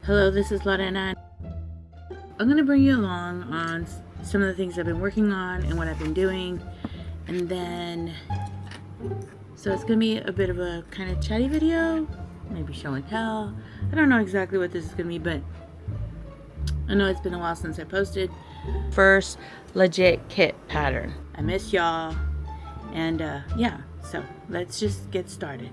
Hello, this is Lorena. I'm going to bring you along on some of the things I've been working on and what I've been doing. And then, so it's going to be a bit of a kind of chatty video, maybe show and tell. I don't know exactly what this is going to be, but I know it's been a while since I posted. First legit kit pattern. I miss y'all. And yeah, so let's just get started.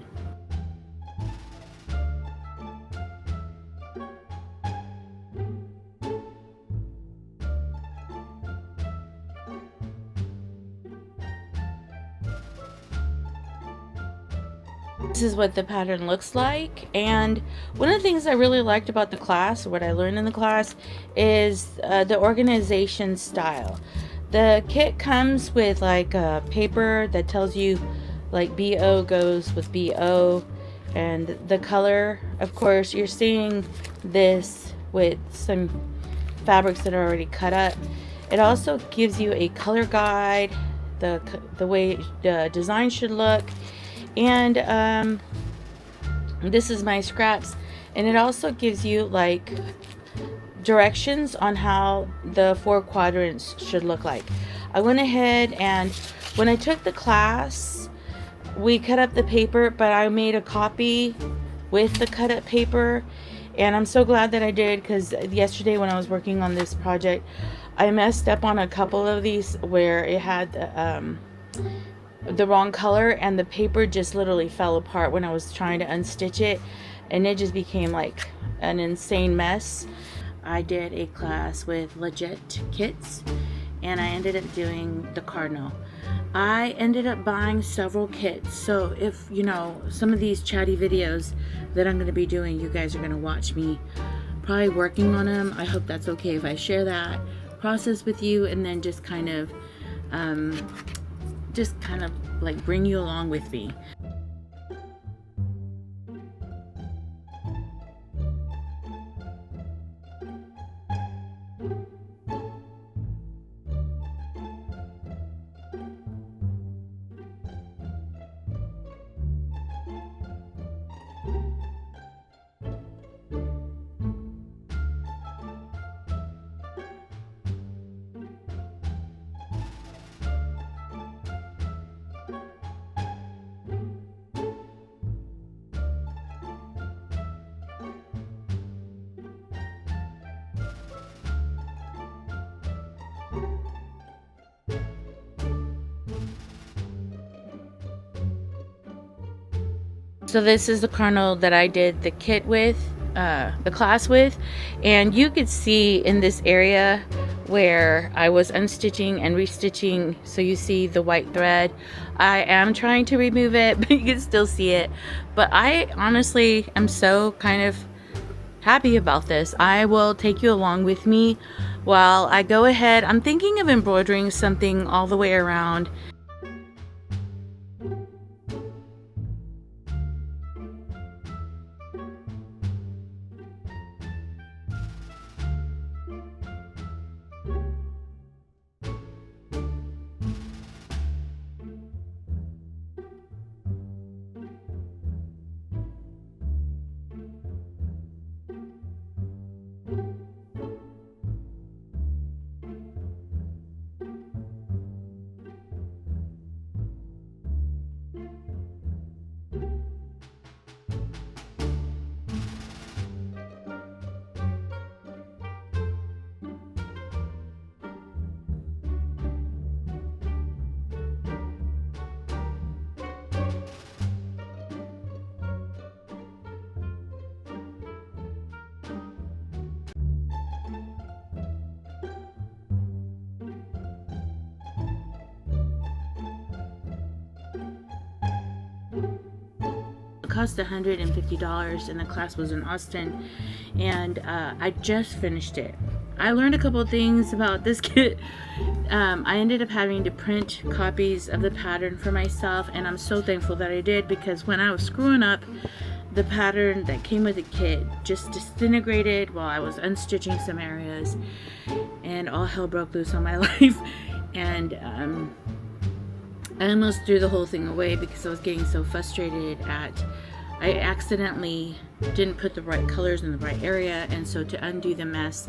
This is what the pattern looks like, and one of the things I really liked about the class, what I learned in the class, is the organization style. The kit comes with like a paper that tells you like BO goes with BO, and the color, of course, you're seeing this with some fabrics that are already cut up. It also gives you a color guide, the way the design should look. And this is my scraps, and it also gives you like directions on how the 4 quadrants should look like. I went ahead and when I took the class, we cut up the paper, but I made a copy with the cut up paper, and I'm so glad that I did, because yesterday when I was working on this project, I messed up on a couple of these where it had the wrong color, and the paper just literally fell apart when I was trying to unstitch it, and it just became like an insane mess. I did a class with legit kits, and I ended up doing the Cardinal. I ended up buying several kits, so if you know some of these chatty videos that I'm going to be doing, you guys are going to watch me probably working on them. I hope that's okay if I share that process with you, and then just kind of like bring you along with me. So this is the Cardinal that I did the kit with, the class with, and you could see in this area where I was unstitching and restitching, so you see the white thread. I am trying to remove it, but you can still see it. But I honestly am so kind of happy about this. I will take you along with me while I go ahead. I'm thinking of embroidering something all the way around. Cost $150, and the class was in Austin, and I just finished it. I learned a couple of things about this kit. I ended up having to print copies of the pattern for myself, and I'm so thankful that I did, because when I was screwing up, the pattern that came with the kit just disintegrated while I was unstitching some areas, and all hell broke loose on my life. And I almost threw the whole thing away because I was getting so frustrated at I accidentally didn't put the right colors in the right area, and so to undo the mess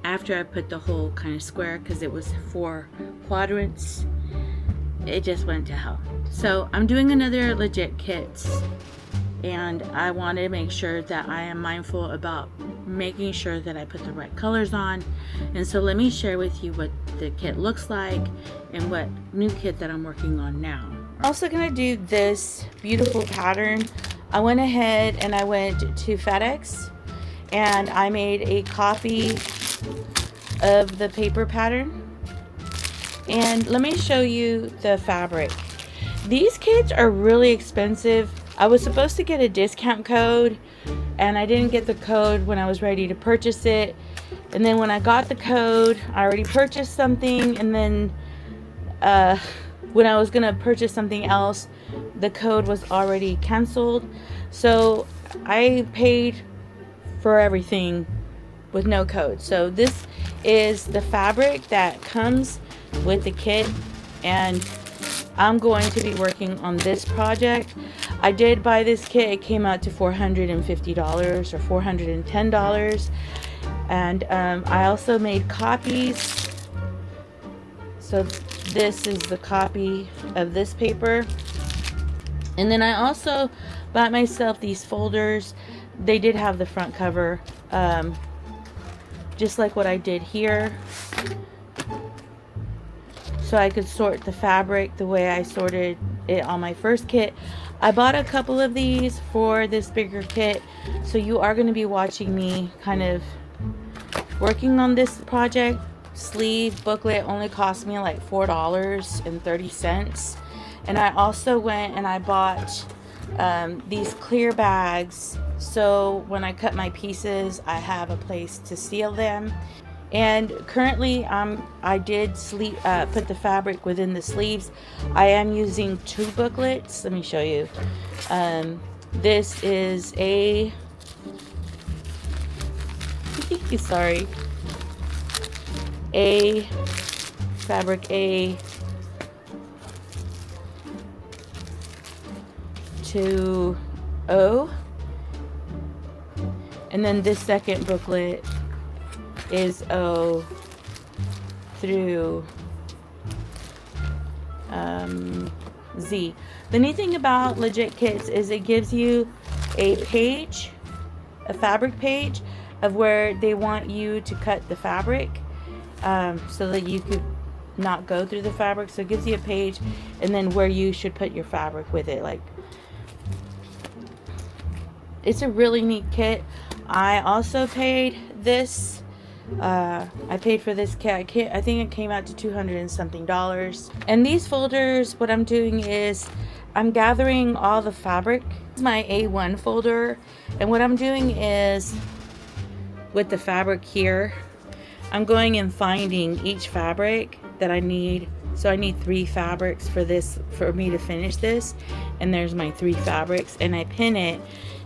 after I put the whole kind of square, because it was 4 quadrants, it just went to hell. So I'm doing another legit kits, and I want to make sure that I am mindful about making sure that I put the right colors on. And so let me share with you what the kit looks like and what new kit that I'm working on now. I'm also going to do this beautiful pattern. I went ahead and I went to FedEx and I made a copy of the paper pattern. And let me show you the fabric. These kits are really expensive. I was supposed to get a discount code and I didn't get the code when I was ready to purchase it. And then when I got the code, I already purchased something, and then when I was gonna purchase something else, the code was already canceled. So I paid for everything with no code. So this is the fabric that comes with the kit, and I'm going to be working on this project. I did buy this kit. It came out to $450 or $410. And I also made copies. So this is the copy of this paper. And then I also bought myself these folders. They did have the front cover, just like what I did here. So I could sort the fabric the way I sorted it on my first kit. I bought a couple of these for this bigger kit. So you are going to be watching me kind of working on this project. Sleeve booklet only cost me like $4.30. And I also went and I bought these clear bags, so when I cut my pieces I have a place to seal them. And currently I did put the fabric within the sleeves. I am using 2 booklets. Let me show you. This is a sorry, a fabric A2O, and then this second booklet is O through Z. The neat thing about legit kits is it gives you a page, a fabric page of where they want you to cut the fabric, so that you could not go through the fabric. So it gives you a page and then where you should put your fabric with it. Like, it's a really neat kit. I also paid this. I paid for this kit. I think it came out to $200 and something. And these folders, what I'm doing is I'm gathering all the fabric. This is my A1 folder, and what I'm doing is with the fabric here, I'm going and finding each fabric that I need. So I need 3 fabrics for this, for me to finish this, and there's my 3 fabrics, and I pin it.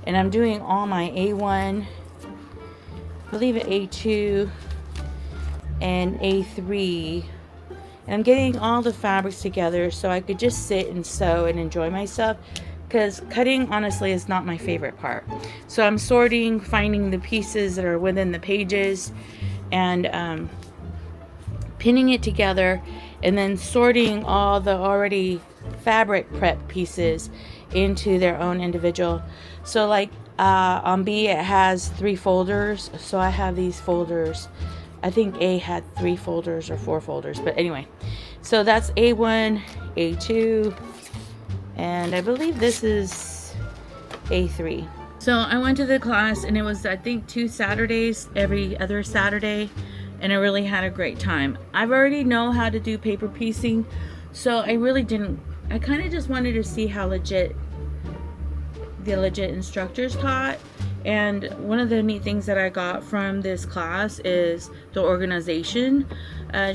And I'm doing all my A1, I believe it A2 and A3, and I'm getting all the fabrics together so I could just sit and sew and enjoy myself, because cutting honestly is not my favorite part. So I'm sorting, finding the pieces that are within the pages, and pinning it together, and then sorting all the already fabric prep pieces into their own individual. So like on B it has 3 folders, so I have these folders. I think A had 3 folders or 4 folders, but anyway, so that's A1, A2, and I believe this is A3. So I went to the class, and it was, I think, 2 Saturdays, every other Saturday, and I really had a great time. I've already know how to do paper piecing, so I really didn't, I kind of just wanted to see how legit the legit instructors taught. And one of the neat things that I got from this class is the organization.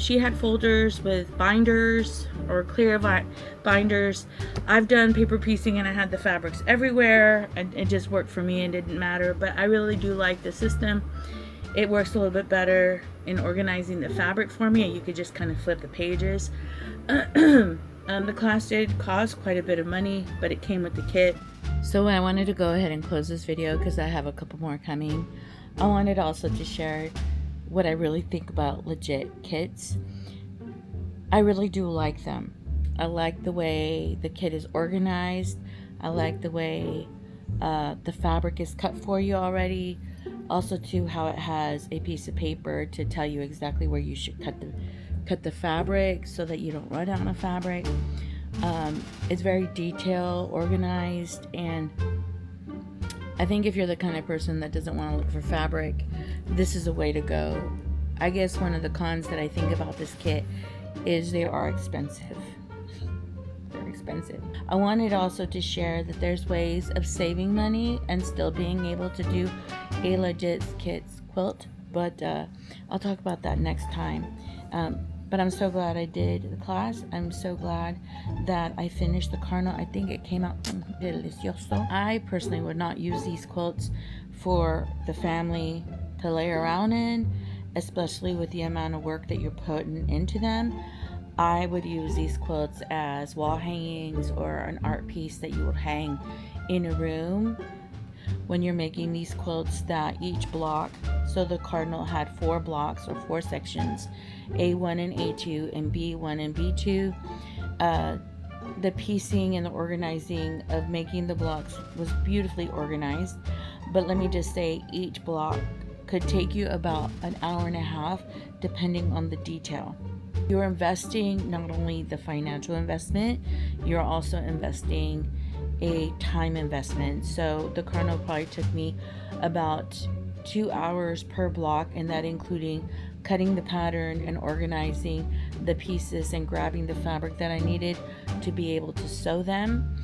She had folders with binders or clear binders. I've done paper piecing and I had the fabrics everywhere, and it just worked for me and didn't matter. But I really do like the system. It works a little bit better in organizing the fabric for me, and you could just kind of flip the pages. The class did cost quite a bit of money, but it came with the kit. So I wanted to go ahead and close this video because I have a couple more coming. I wanted also to share what I really think about legit kits. I really do like them. I like the way the kit is organized. I like the way the fabric is cut for you already. Also too, how it has a piece of paper to tell you exactly where you should cut the fabric so that you don't run out of fabric. It's very detailed, organized, and I think if you're the kind of person that doesn't want to look for fabric, this is a way to go. I guess one of the cons that I think about this kit is they are expensive. They're expensive. I wanted also to share that there's ways of saving money and still being able to do a legit Kits quilt, but I'll talk about that next time. But I'm so glad I did the class. I'm so glad that I finished the Cardinal. I think it came out delicioso. I personally would not use these quilts for the family to lay around in, especially with the amount of work that you're putting into them. I would use these quilts as wall hangings or an art piece that you would hang in a room. When you're making these quilts, that each block, so the Cardinal had 4 blocks or 4 sections, A1 and A2 and B1 and B2. The piecing and the organizing of making the blocks was beautifully organized, but let me just say each block could take you about an hour and a half depending on the detail. You're investing not only the financial investment, you're also investing a time investment. So the Cardinal probably took me about 2 hours per block, and that including cutting the pattern and organizing the pieces and grabbing the fabric that I needed to be able to sew them.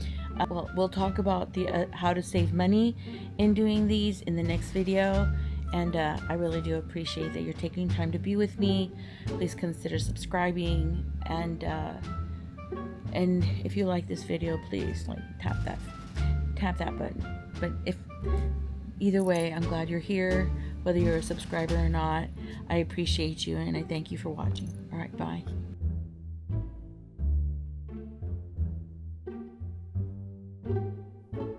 Well, we'll talk about the how to save money in doing these in the next video. And I really do appreciate that you're taking time to be with me. Please consider subscribing, and if you like this video, please tap that button. But if either way, I'm glad you're here, whether you're a subscriber or not. I appreciate you, and I thank you for watching. All right, bye.